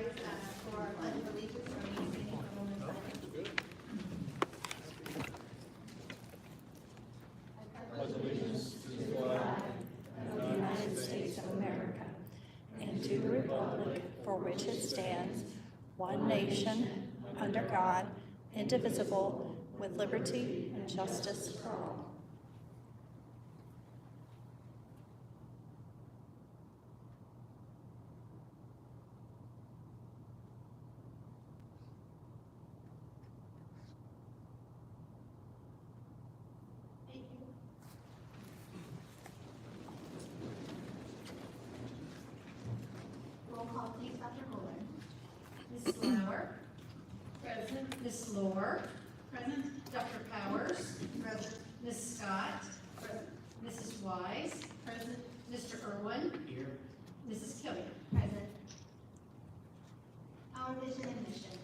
rise for our pledge of allegiance or standing for a moment of silence. Pledge allegiance to the flag of the United States of America and to the republic for which it stands, one nation, under God, indivisible, with liberty and justice for all. Roll call, please, Dr. Kohler. Ms. Lauer. Present. Ms. Lohr. Present. Dr. Powers. Present. Ms. Scott. Present. Mrs. Wise. Present. Mr. Irwin. Here. Mrs. Killian. Present. Our vision and mission.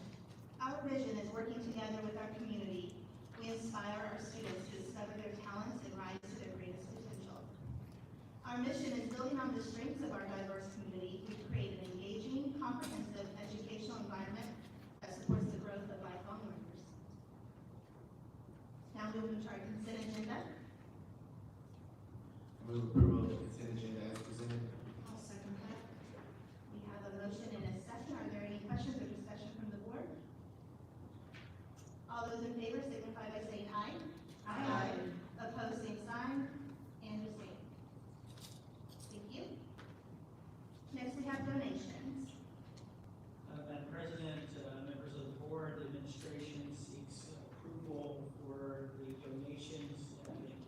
Our vision is working together with our community. We inspire our students to discover their talents and rise to their greatest potential. Our mission is building on the strengths of our diverse community. We create an engaging, comprehensive educational environment that supports the growth of lifelong learners. Now moving to our consent agenda. Move approval of the consent agenda as presented. I'll second that. We have a motion and a second. Are there any questions or discussion from the board? All those in favor signify by saying aye. Aye. Opposed, same sign, and abstain. Thank you. Next, we have donations. Madam President, members of the board, the administration seeks approval for the donations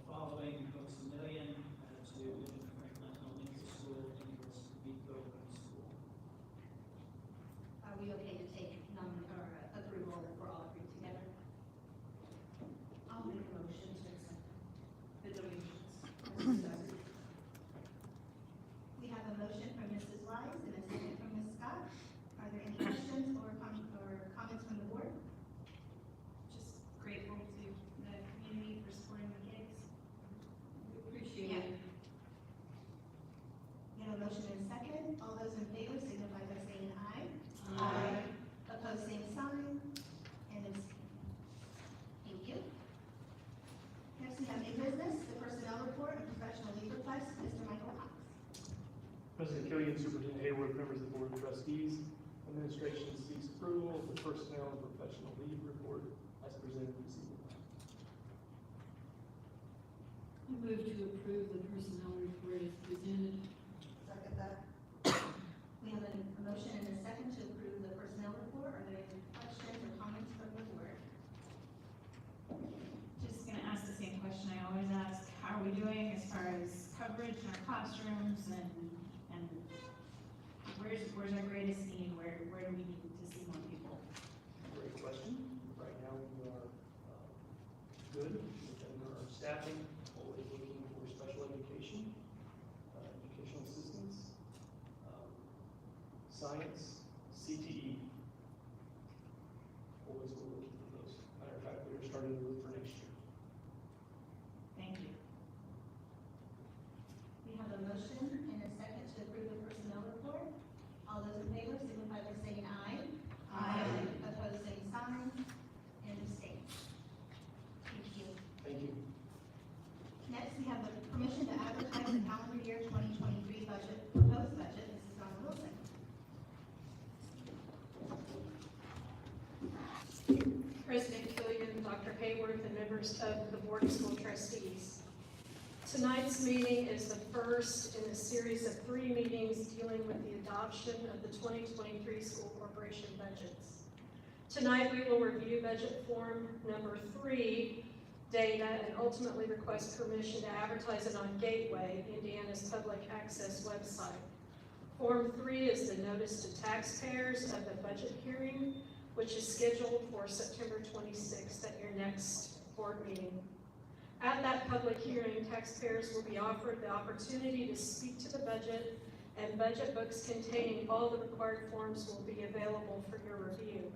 following close to $1 million to Enrichment Elementary School and Vento High School. Are we okay to take approval for all three together? I'll make a motion to accept the donations. We have a motion from Mrs. Wise and a second from Ms. Scott. Are there any questions or comments from the board? Just grateful to the community for supporting the kids. We appreciate Yeah. it. We have a motion and a second. All those in favor signify by saying aye. Aye. Opposed, same sign, and abstain. Thank you. Next, we have new business, the personnel report and professional leave request. Mr. Michael Cox. President Killian, Superintendent Hayward, members of the Board of Trustees, administration seeks approval of the personnel and professional leave report as presented this evening. I move to approve the personnel report as presented. Second that. We have a motion and a second to approve the personnel report. Are there any questions or comments from the board? Just gonna ask the same question I always ask, how are we doing as far as coverage in our classrooms and where's our greatest need, where do we need to see more people? Great question. Right now, we are good within our staffing, always looking for special education, educational assistance, science, CTE. Always we're looking for those. Matter of fact, we are starting to look for next year. Thank you. We have a motion and a second to approve the personnel report. All those in favor signify by saying aye. Aye. Opposed, same sign, and abstain. Thank you. Thank you. Next, we have the permission to advertise the calendar year 2023 budget, proposed budget. Mrs. Donna Wilson. President Killian, Dr. Hayworth, and members of the Board of School Trustees. Tonight's meeting is the first in a series of 3 meetings dealing with the adoption of the 2023 school corporation budgets. Tonight, we will review budget form number 3, data, and ultimately request permission to advertise it on Gateway, Indiana's public access website. Form 3 is the notice to taxpayers of the budget hearing, which is scheduled for September 26th at your next board meeting. At that public hearing, taxpayers will be offered the opportunity to speak to the budget, and budget books containing all the required forms will be available for your review.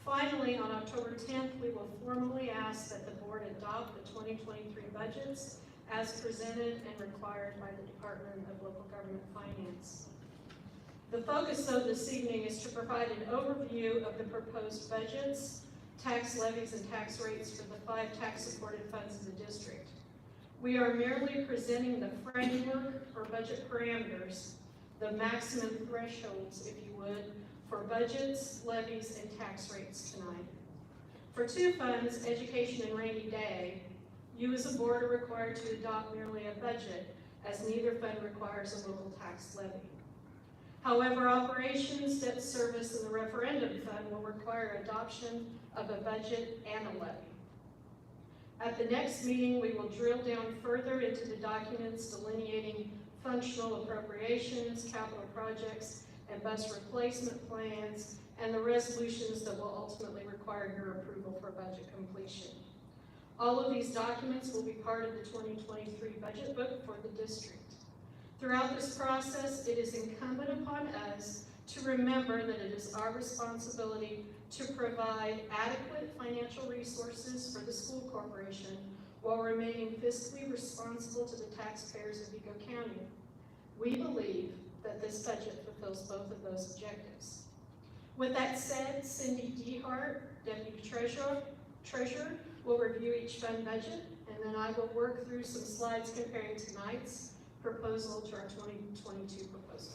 Finally, on October 10th, we will formally ask that the board adopt the 2023 budgets as presented and required by the Department of Local Government Finance. The focus of this evening is to provide an overview of the proposed budgets, tax levies, and tax rates for the 5 tax-supported funds of the district. We are merely presenting the framework or budget parameters, the maximum thresholds, if you would, for budgets, levies, and tax rates tonight. For 2 funds, education and rainy day, you as a board are required to adopt merely a budget, as neither fund requires a local tax levy. However, operations, debt service, and the referendum fund will require adoption of a budget and a levy. At the next meeting, we will drill down further into the documents delineating functional appropriations, capital projects, and bus replacement plans, and the resolutions that will ultimately require your approval for budget completion. All of these documents will be part of the 2023 budget book for the district. Throughout this process, it is incumbent upon us to remember that it is our responsibility to provide adequate financial resources for the school corporation while remaining fiscally responsible to the taxpayers of Vigo County. We believe that this budget fulfills both of those objectives. With that said, Cindy Dehart, Deputy Treasurer, will review each fund budget, and then I will work through some slides comparing tonight's proposal to our 2022 proposal.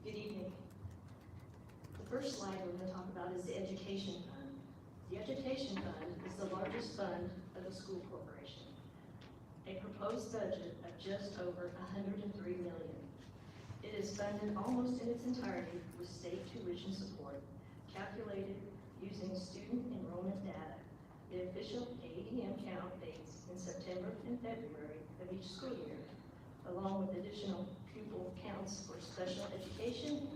Good evening. The first slide we're going to talk about is the education fund. The education fund is the largest fund of the school corporation. A proposed budget of just over $103 million. It is funded almost in its entirety with state tuition support, calculated using student enrollment data. The official ADM count dates in September and February of each school year, along with additional pupil counts for special education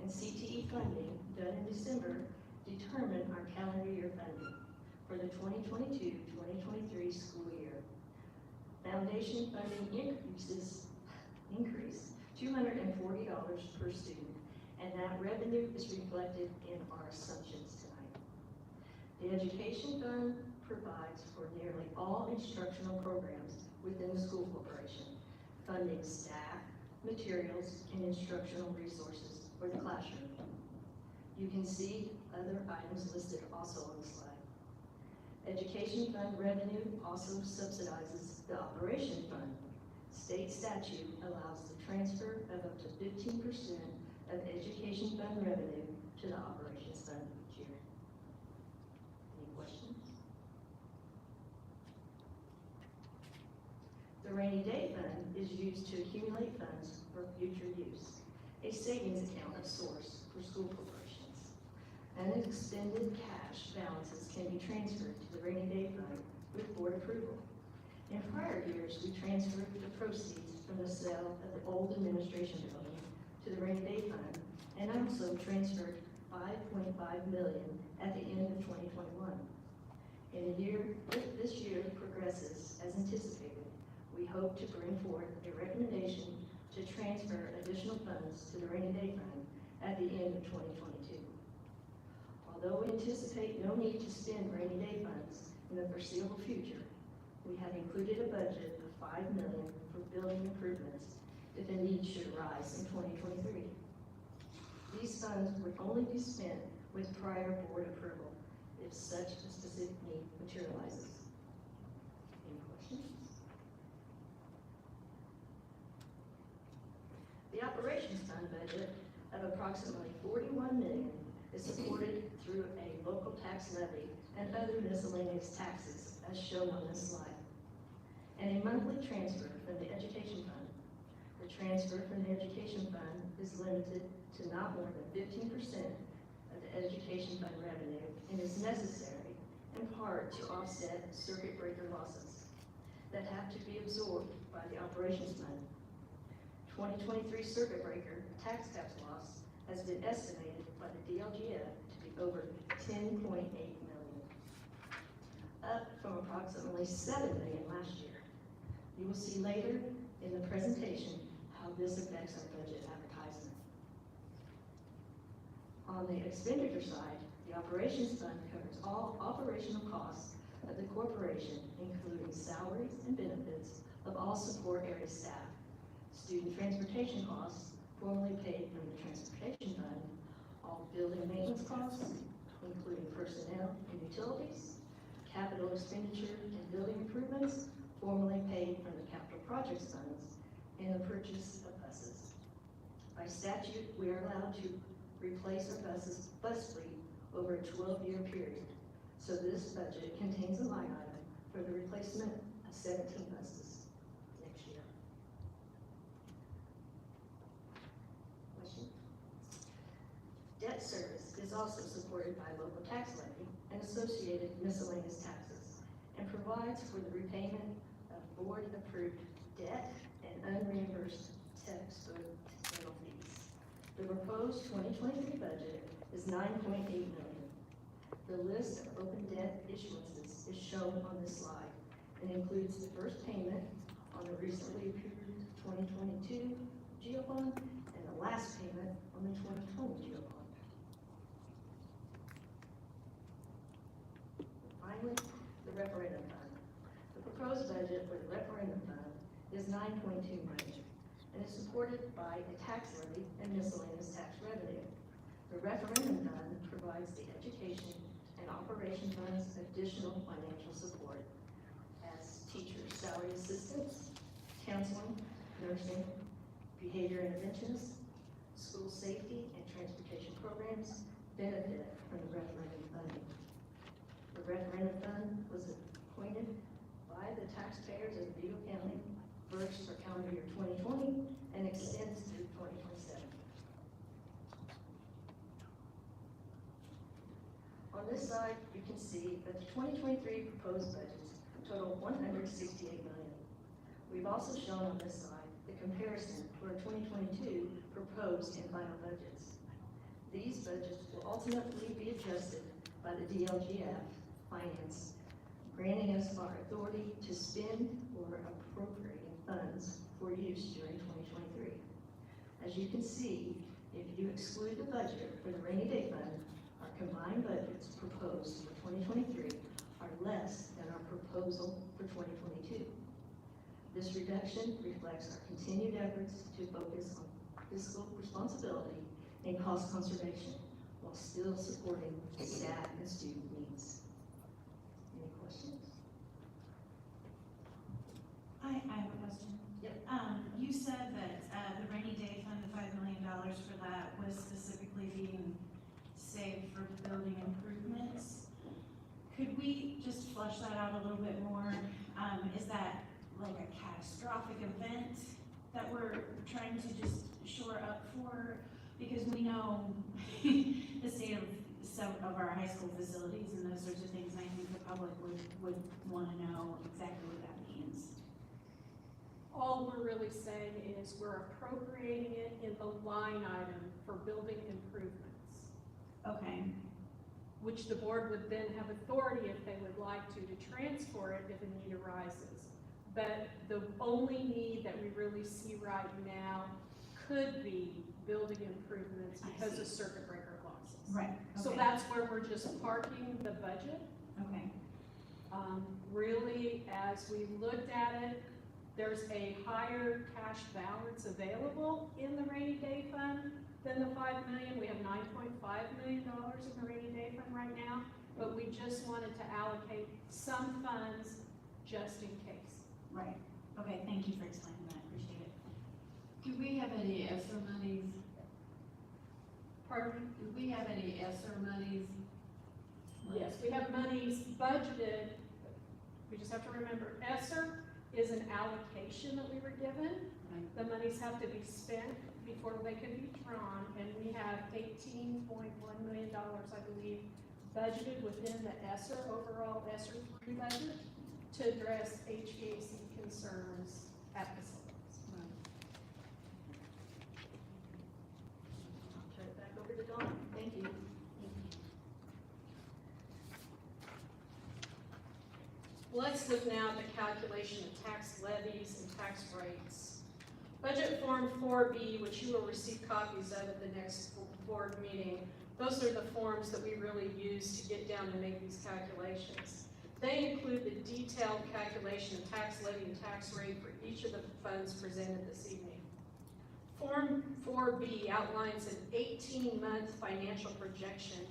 and CTE funding done in December, determine our calendar year funding for the 2022-2023 school year. Foundation funding increase $240 per student, and that revenue is reflected in our assumptions tonight. The education fund provides for nearly all instructional programs within the school corporation, funding staff, materials, and instructional resources for the classroom. You can see other items listed also on the slide. Education fund revenue also subsidizes the operation fund. State statute allows the transfer of up to 15% of education fund revenue to the operations fund each year. Any questions? The rainy day fund is used to accumulate funds for future use, a savings account of source for school corporations. Unexpended cash balances can be transferred to the rainy day fund with board approval. In prior years, we transferred the proceeds from the sale of the old administration building to the rainy day fund, and also transferred $5.5 million at the end of 2021. If this year progresses as anticipated, we hope to bring forth a recommendation to transfer additional funds to the rainy day fund at the end of 2022. Although we anticipate no need to spend rainy day funds in the foreseeable future, we have included a budget of $5 million for building improvements if a need should arise in 2023. These funds would only be spent with prior board approval if such a specific need materializes. Any questions? The operations fund budget of approximately $41 million is supported through a local tax levy and other miscellaneous taxes as shown on this slide, and a monthly transfer from the education fund. The transfer from the education fund is limited to not more than 15% of the education fund revenue and is necessary in part to offset circuit breaker losses that have to be absorbed by the operations fund. 2023 circuit breaker tax cap loss has been estimated by the DLGF to be over $10.8 million, up from approximately $7 million last year. You will see later in the presentation how this affects our budget advertisement. On the expenditure side, the The operations fund covers all operational costs of the corporation, including salaries and benefits of all support area staff, student transportation costs, formerly paid from the transportation fund, all building maintenance costs, including personnel and utilities, capital expenditure and building improvements, formerly paid from the capital projects funds, and the purchase of buses. By statute, we are allowed to replace our bus fleet over a 12-year period. So this budget contains a line item for the replacement of 17 buses next year. Question? Debt service is also supported by local tax levy and associated miscellaneous taxes, and provides for the repayment of board-approved debt and unreimbursed textbook penalties. The proposed 2023 budget is $9.8 million. The list of open debt issuances is shown on this slide and includes the first payment on the recently approved 2022 GEO bond and the last payment on the 2020 GEO bond. Finally, the referendum fund. The proposed budget for the referendum fund is $9.2 million and is supported by a tax levy and miscellaneous tax revenue. The referendum fund provides the education and operation funds additional financial support as teachers' salary assistance, counseling, nursing, behavior interventionists, school safety and transportation programs benefit from the referendum funding. The referendum fund was appointed by the taxpayers of Vigo County first for calendar year 2020 and extends through 2027. On this side, you can see that the 2023 proposed budgets total $168 million. We've also shown on this side the comparison to our 2022 proposed and final budgets. These budgets will ultimately be adjusted by the DLGF Finance, granting us our authority to spend or appropriating funds for use during 2023. As you can see, if you exclude the budget for the rainy day fund, our combined budgets proposed for 2023 are less than our proposal for 2022. This reduction reflects our continued efforts to focus on fiscal responsibility and cost conservation while still supporting staff and student needs. Any questions? I have a question. Yep. You said that the rainy day fund, the $5 million for that was specifically being saved for building improvements. Could we just flesh that out a little bit more? Is that like a catastrophic event that we're trying to just shore up for? Because we know the state of some of our high school facilities and those sorts of things, and I think the public would want to know exactly what that means. All we're really saying is we're appropriating it in the line item for building improvements, Okay. which the board would then have authority, if they would like to transfer it if a need arises. But the only need that we really see right now could be building improvements I because see. of circuit breaker clauses. Right. So Okay. that's where we're just parking the budget. Okay. Really, as we looked at it, there's a higher cash balance available in the rainy day fund than the $5 million. We have $9.5 million in the rainy day fund right now, but we just wanted to allocate some funds just in case. Right. Okay, thank you for explaining that, appreciate it. Do we have any ESSER monies? Pardon me? Do we have any ESSER monies? Yes, we have monies budgeted. We just have to remember, ESSER is an allocation that we were given. The monies have to be spent before they can be drawn, and we have $18.1 million, I believe, budgeted within the ESSER, overall ESSER 3 budget to address HVAC concerns at facilities. I'll turn it back over to Dawn. Thank you. Let's look now at the calculation of tax levies and tax rates. Budget Form 4B, which you will receive copies of at the next board meeting, Those are the forms that we really use to get down and make these calculations. They include the detailed calculation of tax levy and tax rate for each of the funds presented this evening. Form 4B outlines an 18-month financial projection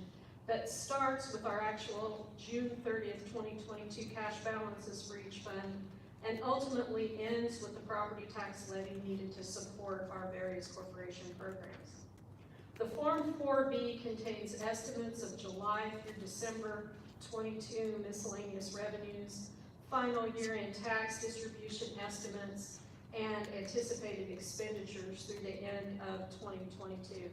that starts with our actual June 30th, 2022 cash balances for each fund and ultimately ends with the property tax levy needed to support our various corporation programs. The Form 4B contains estimates of July through December 22 miscellaneous revenues, final year-end tax distribution estimates, and anticipated expenditures through the end of 2022.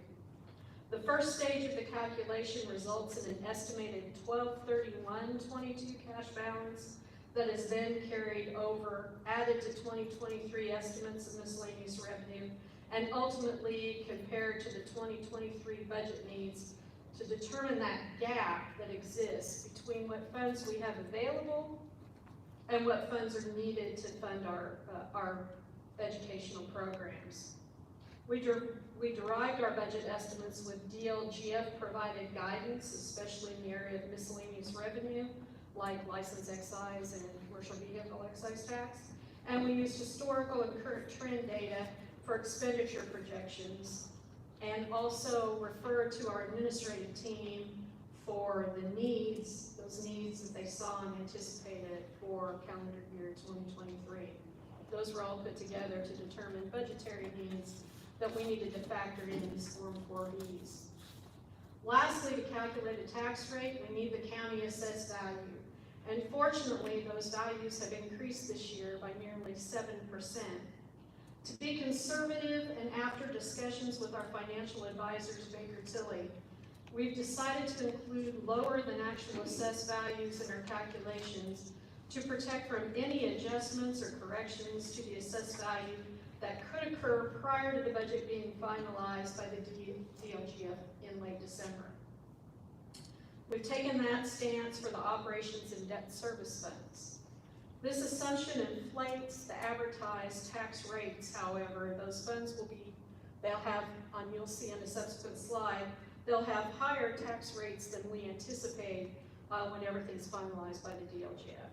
The first stage of the calculation results in an estimated 12/31/22 cash balance that is then carried over, added to 2023 estimates of miscellaneous revenue, and ultimately compared to the 2023 budget needs to determine that gap that exists between what funds we have available and what funds are needed to fund our educational programs. We derived our budget estimates with DLGF provided guidance, especially in the area of miscellaneous revenue, like license excise and commercial vehicle excise tax. And we used historical and current trend data for expenditure projections, and also referred to our administrative team for the needs, those needs that they saw and anticipated for calendar year 2023. Those were all put together to determine budgetary needs that we needed to factor in these Form 4Bs. Lastly, to calculate a tax rate, we need the county assessed value. And fortunately, those values have increased this year by nearly 7%. To be conservative, and after discussions with our financial advisors, Baker Tilly, we've decided to include lower than actual assessed values in our calculations to protect from any adjustments or corrections to the assessed value that could occur prior to the budget being finalized by the DLGF in late December. We've taken that stance for the operations and debt service funds. This assumption inflates the advertised tax rates, however. Those funds they'll have, you'll see on a subsequent slide, they'll have higher tax rates than we anticipate when everything's finalized by the DLGF.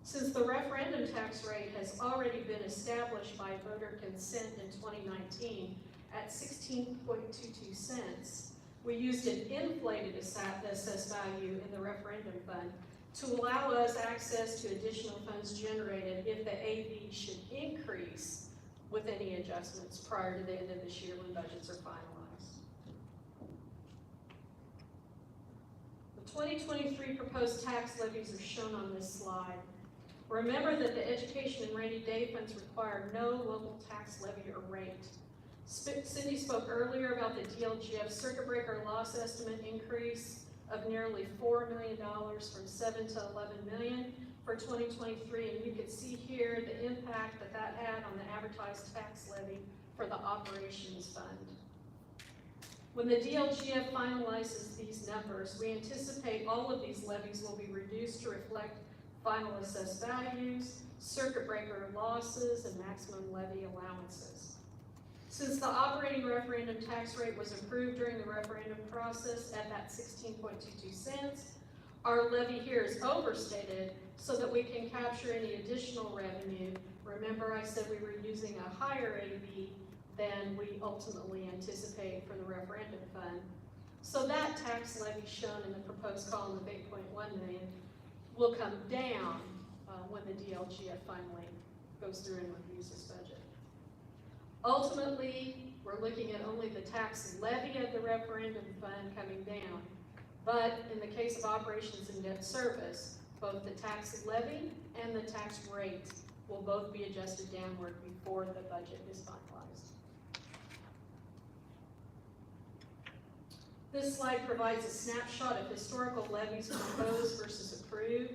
Since the referendum tax rate has already been established by voter consent in 2019 at 16.22 cents, we used an inflated assessed value in the referendum fund to allow us access to additional funds generated if the AV should increase with any adjustments prior to the end of this year when budgets are finalized. The 2023 proposed tax levies are shown on this slide. Remember that the education and rainy day funds require no local tax levy or rate. Cindy spoke earlier about the DLGF circuit breaker loss estimate increase of nearly $4 million from 7 to 11 million for 2023, and you can see here the impact that had on the advertised tax levy for the operations fund. When the DLGF finalizes these numbers, we anticipate all of these levies will be reduced to reflect final assessed values, circuit breaker losses, and maximum levy allowances. Since the operating referendum tax rate was approved during the referendum process at that 16.22 cents, our levy here is overstated so that we can capture any additional revenue. Remember, I said we were using a higher AV than we ultimately anticipate for the referendum fund. So that tax levy shown in the proposed column of 8.1 million will come down when the DLGF finally goes through and reviews this budget. Ultimately, we're looking at only the tax levy of the referendum fund coming down. But in the case of operations and debt service, both the tax levy and the tax rate will both be adjusted downward before the budget is finalized. This slide provides a snapshot of historical levies proposed versus approved.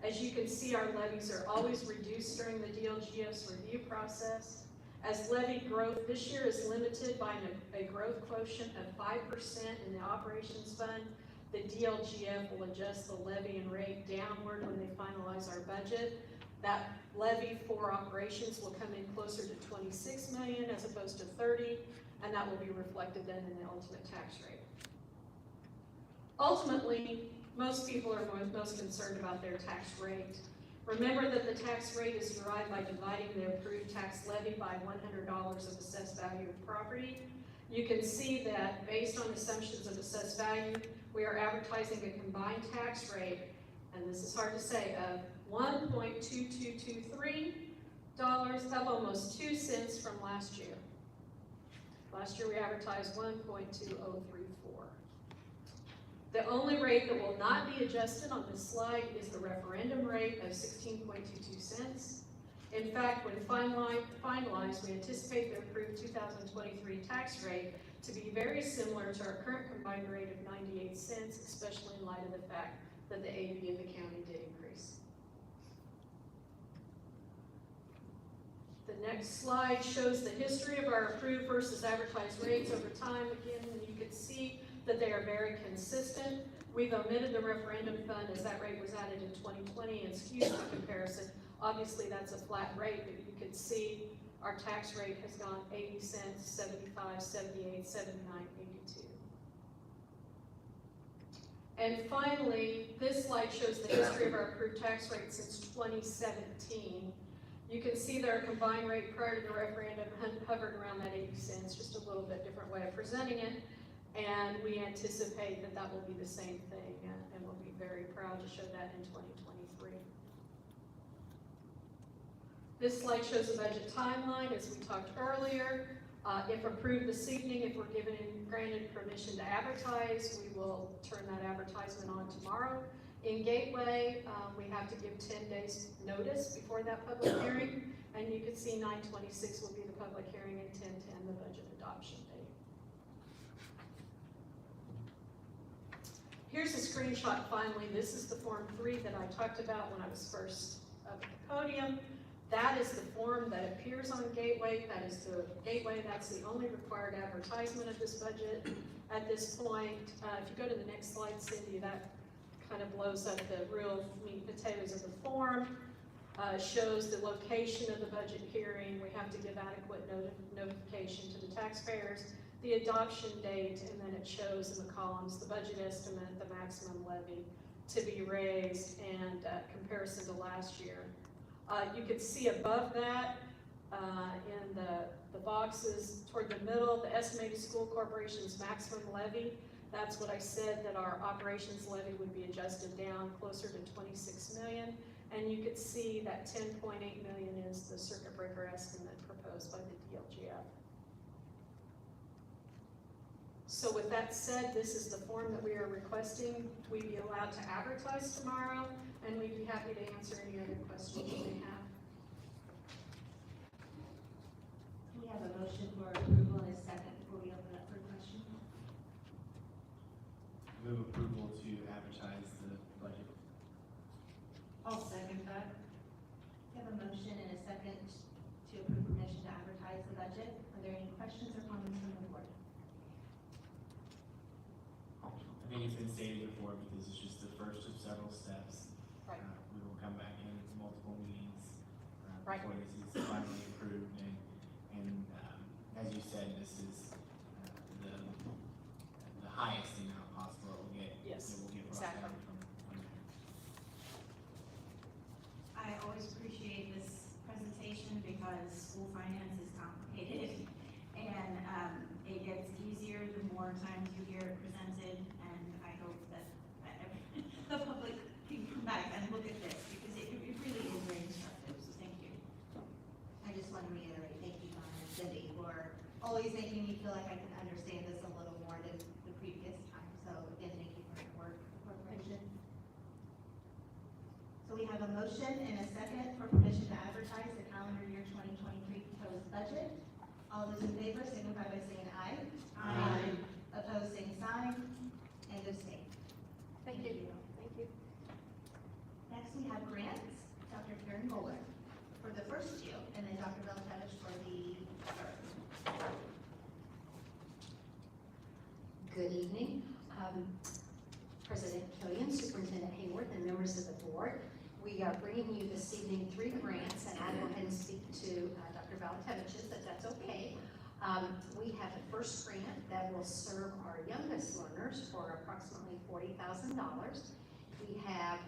As you can see, our levies are always reduced during the DLGF's review process. As levy growth this year is limited by a growth quotient of 5% in the operations fund, the DLGF will adjust the levy and rate downward when they finalize our budget. That levy for operations will come in closer to 26 million as opposed to 30, and that will be reflected then in the ultimate tax rate. Ultimately, most people are most concerned about their tax rate. Remember that the tax rate is derived by dividing the approved tax levy by $100 of assessed value of property. You can see that based on assumptions of assessed value, we are advertising a combined tax rate, and this is hard to say, of $1.2223, up almost 2 cents from last year. Last year we advertised 1.2034. The only rate that will not be adjusted on this slide is the referendum rate of 16.22 cents. In fact, when finalized, we anticipate the approved 2023 tax rate to be very similar to our current combined rate of 98 cents, especially in light of the fact that the AV of the county did increase. The next slide shows the history of our approved versus advertised rates over time. Again, you can see that they are very consistent. We've omitted the referendum fund as that rate was added in 2020 and skews the comparison. Obviously, that's a flat rate, but you can see our tax rate has gone 80 cents, 75, 78, 79, 82. And finally, this slide shows the history of our approved tax rate since 2017. You can see that our combined rate prior to the referendum hovered around that 80 cents, just a little bit different way of presenting it. And we anticipate that that will be the same thing, and we'll be very proud to show that in 2023. This slide shows the budget timeline, as we talked earlier. If approved this evening, if we're given and granted permission to advertise, we will turn that advertisement on tomorrow. In Gateway, we have to give 10 days notice before that public hearing, and you can see 9/26 will be the public hearing and 10/10 the budget adoption date. Here's a screenshot finally. This is the Form 3 that I talked about when I was first up at the podium. That is the form that appears on Gateway. That is the Gateway. That's the only required advertisement of this budget at this point. If you go to the next slide, Cindy, that kind of blows up the real meat and potatoes of the form. Shows the location of the budget hearing. We have to give adequate notification to the taxpayers, the adoption date, and then it shows in the columns the budget estimate, the maximum levy to be raised, and comparison to last year. You can see above that in the boxes toward the middle, the estimated school corporation's maximum levy. That's what I said, that our operations levy would be adjusted down closer to 26 million. And you could see that 10.8 million is the circuit breaker estimate proposed by the DLGF. So with that said, this is the form that we are requesting. We'd be allowed to advertise tomorrow, and we'd be happy to answer any other questions you may have. We have a motion for approval in a second before we open up for questions. Move approval to advertise the budget. I'll second that. We have a motion and a second to approve permission to advertise the budget. Are there any questions or comments from the board? I think it's been stated before, because it's just the first of several steps. Right. We will come back in multiple meetings Right. before this is finally approved, and as you said, this is the highest amount possible that we'll get. Yes, that we'll get brought exactly. down from there. I always appreciate this presentation because school finance is complicated. And it gets easier the more times you hear it presented. And I hope that the public can come back and look at this because it really is very instructive. So thank you. I just want to reiterate, thank you, Don and Cindy, for always making me feel like I can understand this a little more than the previous time. So again, thank you for your work, corporation. So we have a motion and a second for permission to advertise the calendar year 2023 proposed budget. All those in favor signify by saying aye. Aye. Opposed, same sign, and abstain. Thank you. Thank you. Next, we have grants, Dr. Karen Moeller for the first two, and then Dr. Beltevich for the third. Good evening. President Killian, Superintendent Hayworth, and members of the board. We are bringing you this evening 3 grants, and I will go ahead and speak to Dr. Beltevich, if that's okay. We have the first grant that will serve our youngest learners for approximately $40,000. We have,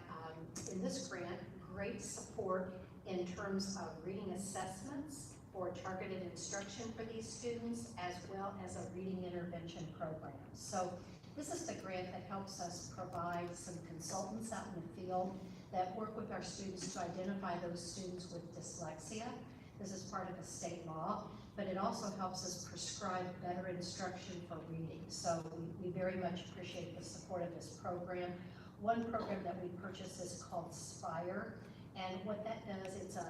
in this grant, great support in terms of reading assessments for targeted instruction for these students, as well as a reading intervention program. So this is the grant that helps us provide some consultants out in the field that work with our students to identify those students with dyslexia. This is part of the state law, but it also helps us prescribe better instruction for reading. So we very much appreciate the support of this program. One program that we purchased is called Spire, and what that does, it's a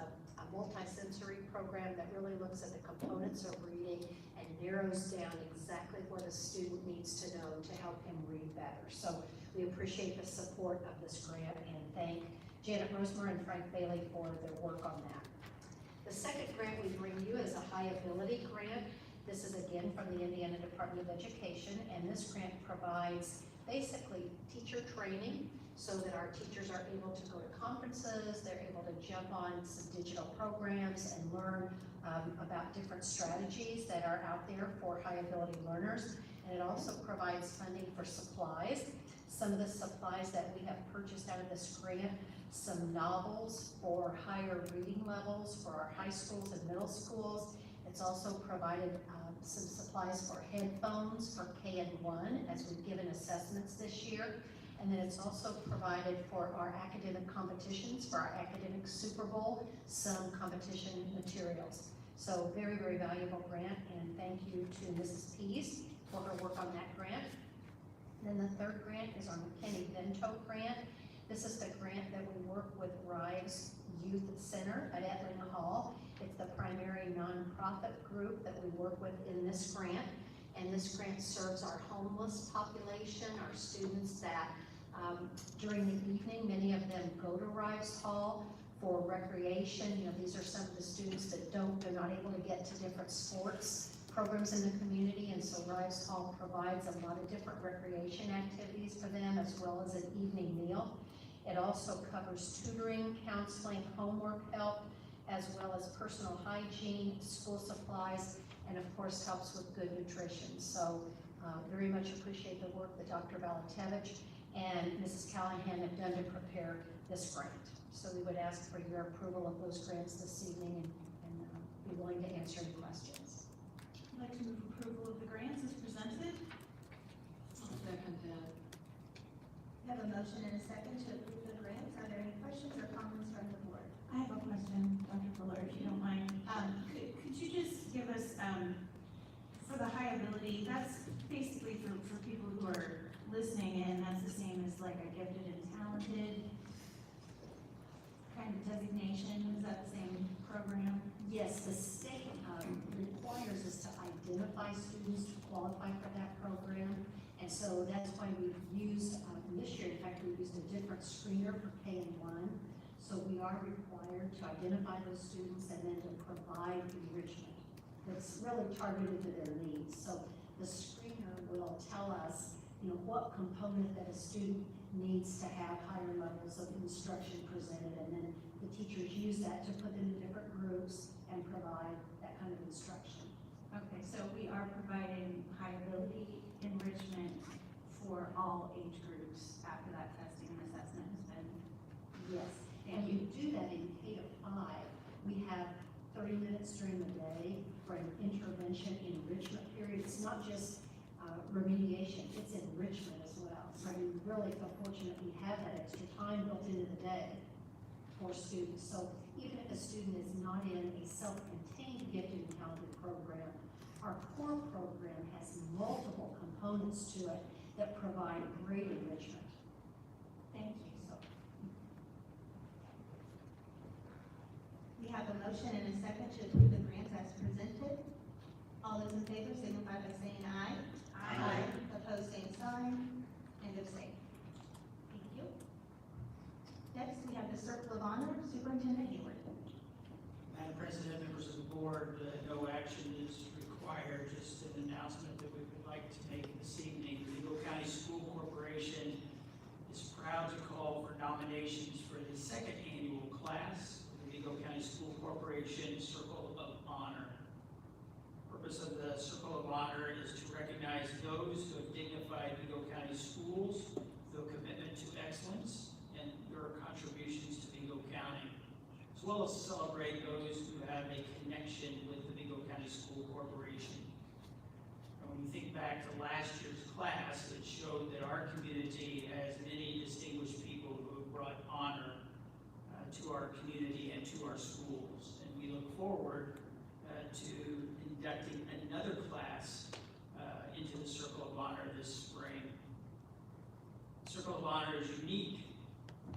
multi-sensory program that really looks at the components of reading and narrows down exactly what a student needs to know to help him read better. So we appreciate the support of this grant and thank Janet Rosemar and Frank Bailey for their work on that. The second grant we bring you is a high ability grant. This is again from the Indiana Department of Education, and this grant provides basically teacher training so that our teachers are able to go to conferences, they're able to jump on some digital programs and learn about different strategies that are out there for high ability learners. And it also provides funding for supplies. Some of the supplies that we have purchased out of this grant, some novels for higher reading levels for our high schools and middle schools. It's also provided some supplies for headphones for K and 1 as we've given assessments this year. And then it's also provided for our academic competitions, for our academic Super Bowl, some competition materials. So very, very valuable grant, and thank you to Mrs. Pease for her work on that grant. Then the third grant is our Mckinney Vento grant. This is the grant that we work with Rise Youth Center at Etling Hall. It's the primary nonprofit group that we work with in this grant. And this grant serves our homeless population, our students that during the evening, many of them go to Rives Hall for recreation. You know, these are some of the students that they're not able to get to different sports programs in the community, and so Rives Hall provides a lot of different recreation activities for them, as well as an evening meal. It also covers tutoring, counseling, homework help, as well as personal hygiene, school supplies, and of course helps with good nutrition. So very much appreciate the work that Dr. Valatevich and Mrs. Callahan have done to prepare this grant. So we would ask for your approval of those grants this evening and be willing to answer any questions. I'd like to move approval of the grants as presented. I'll second that. We have a motion and a second to approve the grants. Are there any questions or comments from the board? I have a question, Dr. Fuller, if you don't mind. Could you just give us, for the high ability, that's basically for people who are listening in, that's the same as like a gifted and talented kind of designation? Is that the same program? Yes, the state requires us to identify students to qualify for that program. And so that's why we've used, this year, in fact, we used a different screener for K and 1. So we are required to identify those students and then to provide enrichment that's really targeted to their needs. So the screener will tell us, you know, what component that a student needs to have higher levels of instruction presented, and then the teachers use that to put them in different groups and provide that kind of instruction. Okay, so we are providing high ability enrichment for all age groups after that testing and assessment has been. Yes, and you do that in K to 5. We have 30 minutes during the day for an intervention enrichment period. It's not just remediation, it's enrichment as well. So we really feel fortunate we have that extra time built into the day for students. So even if a student is not in a self-contained gifted and talented program, our core program has multiple components to it that provide great enrichment. Thank you. So We have a motion and a second to approve the grants as presented. All those in favor signify by saying aye. Aye. Opposed, same sign, and abstain. Thank you. Next, we have the Circle of Honor, Superintendent Hayward. Madam President, members of the board, no action is required, just an announcement that we would like to make this evening. The Eagle County School Corporation is proud to call for nominations for the second annual class of the Eagle County School Corporation Circle of Honor. purpose of the Circle of Honor is to recognize those who have dignified Vigo County schools through a commitment to excellence and your contributions to Vigo County, as well as celebrate those who have a connection with the Vigo County School Corporation. And when you think back to last year's class, it showed that our community has many distinguished people who have brought honor to our community and to our schools. And we look forward to inducting another class into the Circle of Honor this spring. Circle of Honor is unique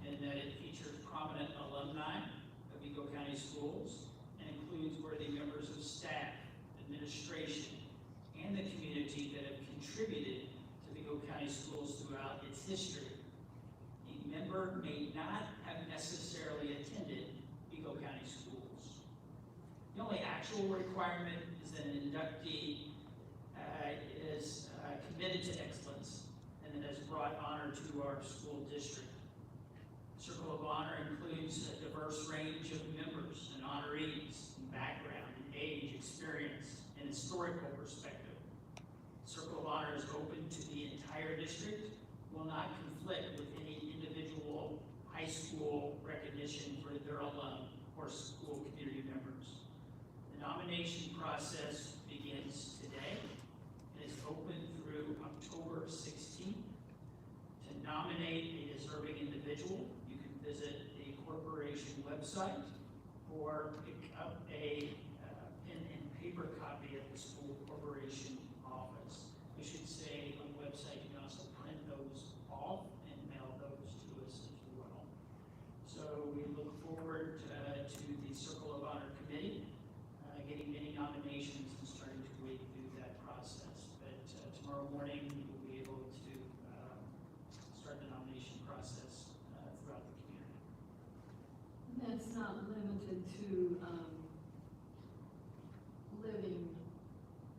in that it features prominent alumni of Vigo County schools and includes worthy members of staff, administration, and the community that have contributed to Vigo County schools throughout its history. A member may not have necessarily attended Vigo County schools. The only actual requirement is that an inductee is committed to excellence and that has brought honor to our school district. Circle of Honor includes a diverse range of members and honorees in background, in age, experience, and historical perspective. Circle of Honor is open to the entire district, will not conflict with any individual high school recognition for their alum or school community members. The nomination process begins today and is open through October 16th. To nominate a deserving individual, you can visit the corporation website or pick up a pen and paper copy at the school corporation office. I should say on the website you can also print those off and mail those to us as well. So we look forward to the Circle of Honor Committee getting many nominations and starting to wade through that process. But tomorrow morning we will be able to start the nomination process throughout the community. That's not limited to living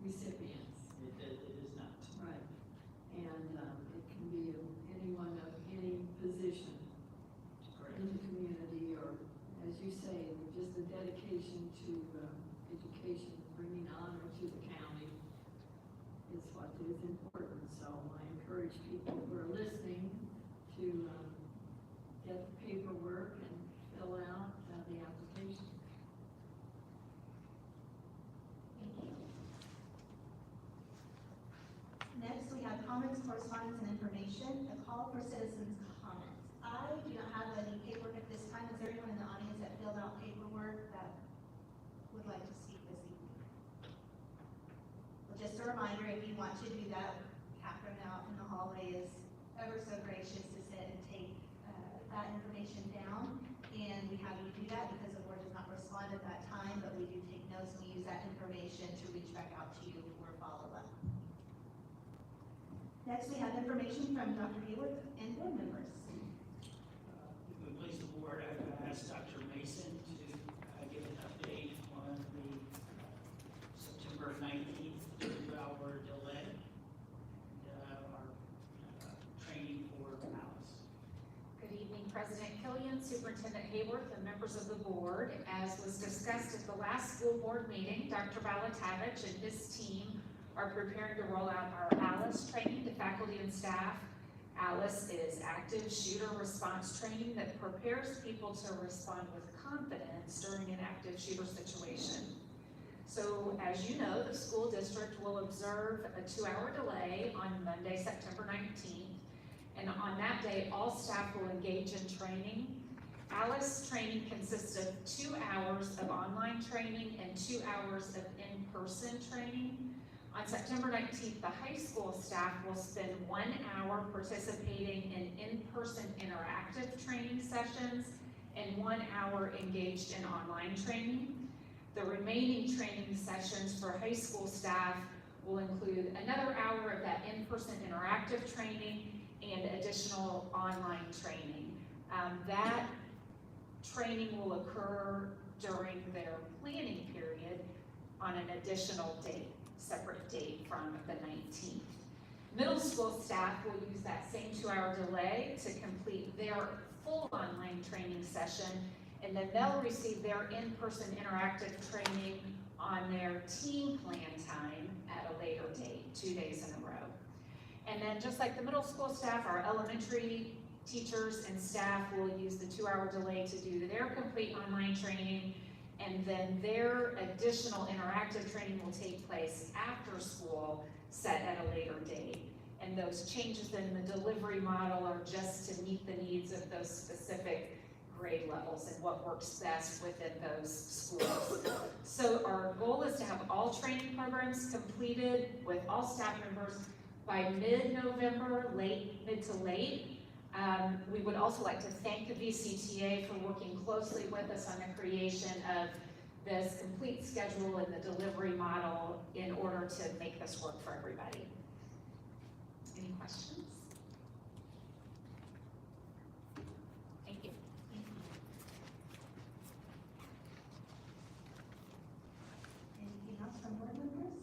recipients. It is not. Right. And it can be anyone of any position Correct. in the community, or, as you say, just a dedication to education, bringing honor to the county is what is important. So I encourage people who are listening to get the paperwork and fill out the application. Thank you. Next, we have comments, correspondence, and information. A call for citizens' comments. I do not have any paperwork at this time. Is there anyone in the audience that filled out paperwork that would like to speak this evening? Well, just a reminder, if you want to do that, Catherine out in the hallway is ever so gracious to sit and take that information down. And we have you do that because the board does not respond at that time, but we do take notes and we use that information to reach back out to you for follow-up. Next, we have information from Dr. Hayward and board members. If we please the board, I've asked Dr. Mason to give an update on the September 19th 2-hour delay and our training for Alice. Good evening, President Killian, Superintendent Hayworth, and members of the board. As was discussed at the last school board meeting, Dr. Balatavich and his team are preparing to roll out our ALICE training to faculty and staff. ALICE is active shooter response training that prepares people to respond with confidence during an active shooter situation. So as you know, the school district will observe a 2-hour delay on Monday, September 19th. And on that day, all staff will engage in training. ALICE training consists of 2 hours of online training and 2 hours of in-person training. On September 19th, the high school staff will spend 1 hour participating in in-person interactive training sessions and 1 hour engaged in online training. The remaining training sessions for high school staff will include another hour of that in-person interactive training and additional online training. That training will occur during their planning period on an additional date, separate date from the 19th. Middle school staff will use that same 2-hour delay to complete their full online training session And then they'll receive their in-person interactive training on their team plan time at a later date, 2 days in a row. And then just like the middle school staff, our elementary teachers and staff will use the 2-hour delay to do their complete online training. And then their additional interactive training will take place after school, set at a later date. And those changes in the delivery model are just to meet the needs of those specific grade levels and what works best within those schools. So our goal is to have all training programs completed with all staff members by mid-November, mid to late. We would also like to thank the VCTA for working closely with us on the creation of this complete schedule and the delivery model in order to make this work for everybody. Any questions? Thank you. Anything else from board members?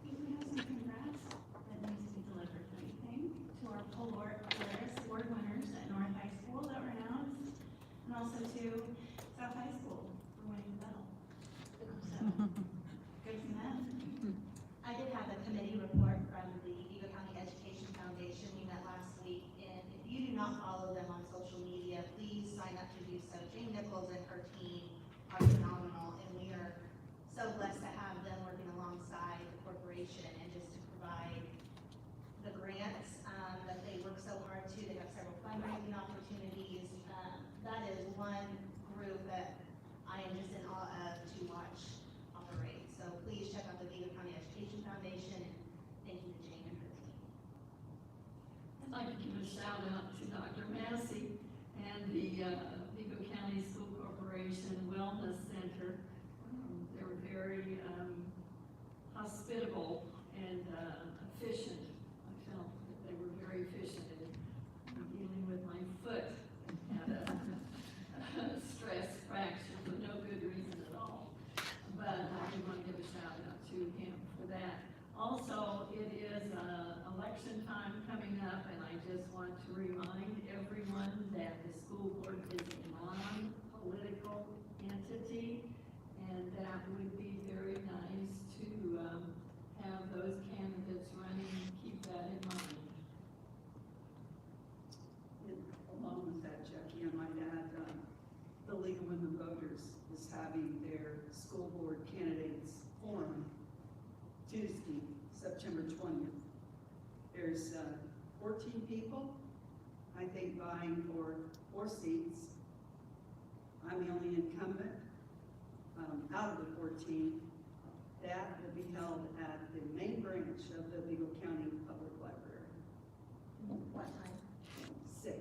We have some congrats that needs to be delivered, don't you think? To our Polaris Award winners at North High School that were announced, and also to South High School for winning the medal. So, good for them. I did have a committee report from the Vigo County Education Foundation. We met last week, and if you do not follow them on social media, please sign up to do so. Jane Nichols and her team are phenomenal, and we are so blessed to have them working alongside the corporation and just to provide the grants that they work so hard to. They have several fundraising opportunities. That is one group that I am just in awe of to watch operate. So please check out the Vigo County Education Foundation, and thank you to Jane and her team. I'd like to give a shout out to Dr. Massey and the Vigo County School Corporation Wellness Center. They were very hospitable and efficient. I felt that they were very efficient in dealing with my foot. Had a stress fracture for no good reason at all. But I do want to give a shout out to him for that. Also, it is election time coming up, and I just want to remind everyone that the school board is a non-political entity, and that would be very nice to have those candidates running. Keep that in mind. Along with that, Jackie, I might add, the League of Women Voters is having their school board candidates forum Tuesday, September 20th. There's 14 people, I think, vying for 4 seats. I'm the only incumbent out of the 14. That will be held at the main branch of the Vigo County Public Library. What time? 6.